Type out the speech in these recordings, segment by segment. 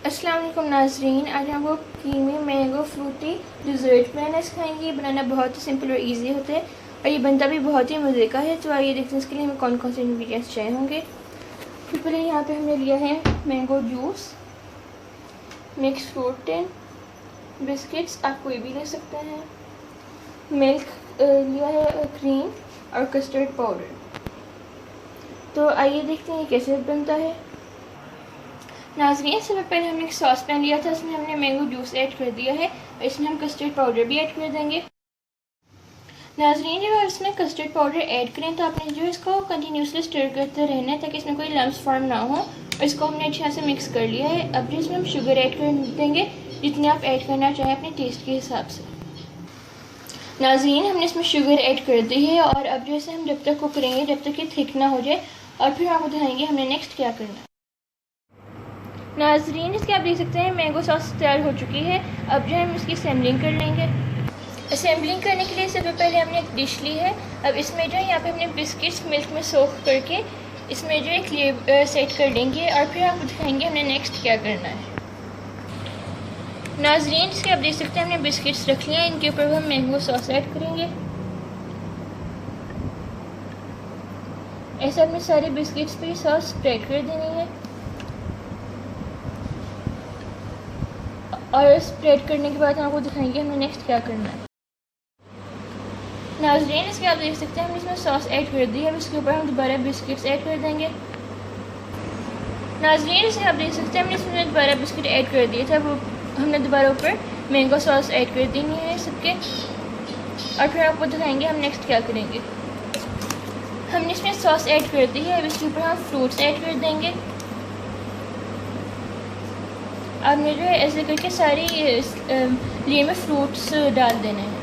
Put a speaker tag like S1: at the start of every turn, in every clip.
S1: अस्सलाम वालेकुम नाज़रीन, आज हम लोग क्रीमी मैंगो फ्रूटी डिज़र्ट बनाना सिखाएंगे। ये बनाना बहुत ही सिंपल और इजी होता है और ये बनता भी बहुत ही मज़े का है। तो आइए देखते हैं इसके लिए हमें कौन कौन से इंग्रेडिएंट्स चाहिए होंगे। फिर पहले यहाँ पे हमने लिया है mango juice, mix fruit tin, biscuits आप कोई भी ले सकते हैं, मिल्क लिया है, क्रीम और कस्टर्ड पाउडर। तो आइए देखते हैं ये कैसे बनता है। नाज़रीन, सबसे पहले हमने एक सॉस पैन लिया था, इसमें हमने मैंगो जूस ऐड कर दिया है और इसमें हम कस्टर्ड पाउडर भी ऐड कर देंगे। नाज़रीन, जब आप इसमें कस्टर्ड पाउडर ऐड करें तो आपने जो इसको कंटिन्यूसली स्टर करते रहना है ताकि इसमें कोई लम्स फॉर्म ना हो। और इसको हमने अच्छे से मिक्स कर लिया है। अब जो इसमें हम शुगर ऐड कर देंगे, जितने आप ऐड करना चाहें अपने टेस्ट के हिसाब से। नाज़रीन, हमने इसमें शुगर ऐड कर दी है और अब जो इसे हम जब तक कुक करेंगे जब तक ये थिक ना हो जाए और फिर आपको दिखाएंगे हमने नेक्स्ट क्या करना है। नाज़रीन, इसके आप देख सकते हैं मैंगो सॉस तैयार हो चुकी है। अब जो हम इसकी असेंबलिंग कर लेंगे। असेंबलिंग करने के लिए सबसे पहले हमने एक डिश ली है। अब इसमें जो है यहाँ पे हमने बिस्किट्स मिल्क में सोख करके इसमें जो है लेयर सेट कर लेंगे और फिर आपको दिखाएंगे हमने नेक्स्ट क्या करना है। नाज़रीन, इसके आप देख सकते हैं हमने बिस्किट्स रख लिया है, इनके ऊपर हम मैंगो सॉस ऐड करेंगे। ऐसे अपने सारे बिस्किट्स पे सॉस स्प्रेड कर देनी है और स्प्रेड करने के बाद हम आपको दिखाएंगे हमें नेक्स्ट क्या करना है। नाज़रीन, इसके आप देख सकते हैं हमने इसमें सॉस ऐड कर दी है। अब इसके ऊपर हम दोबारा बिस्किट्स ऐड कर देंगे। नाज़रीन, इसके आप देख सकते हैं हमने इसमें दोबारा बिस्किट ऐड कर दिए थे। वो हमने दोबारा ऊपर मैंगो सॉस ऐड कर देनी है सबके और फिर आपको दिखाएंगे हम नेक्स्ट क्या करेंगे। हमने इसमें सॉस ऐड कर दी है। अब इसके ऊपर हम फ्रूट्स ऐड कर देंगे। आपने जो है ऐसे करके सारी लेयर में फ्रूट्स डाल देने हैं।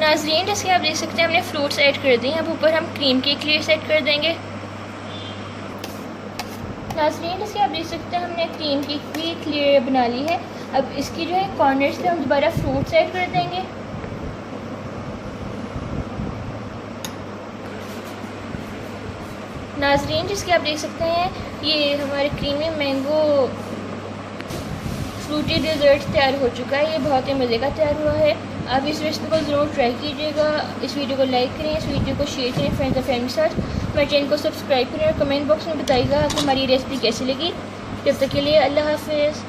S1: नाज़रीन, जैसे आप देख सकते हैं हमने फ्रूट्स ऐड कर दिए। अब ऊपर हम क्रीम केक लेयर सेट कर देंगे। नाज़रीन, जैसे आप देख सकते हैं हमने क्रीम केक भी लेयर बना ली है। अब इसकी जो है कॉर्नर्स पे हम दोबारा फ्रूट्स ऐड कर देंगे। नाज़रीन, जिसके आप देख सकते हैं ये हमारे क्रीमी मैंगो फ्रूटी डिज़र्ट तैयार हो चुका है। ये बहुत ही मज़े का तैयार हुआ है। आप इस रेसिपी को ज़रूर ट्राई कीजिएगा। इस वीडियो को लाइक करें, इस वीडियो को शेयर करें फ्रेंड्स और फैमिली के साथ। हमारे चैनल को सब्सक्राइब करें और कमेंट बॉक्स में बताइएगा आपको हमारी रेसिपी कैसी लगी। जब तक के लिए अल्लाह हाफ़िज़।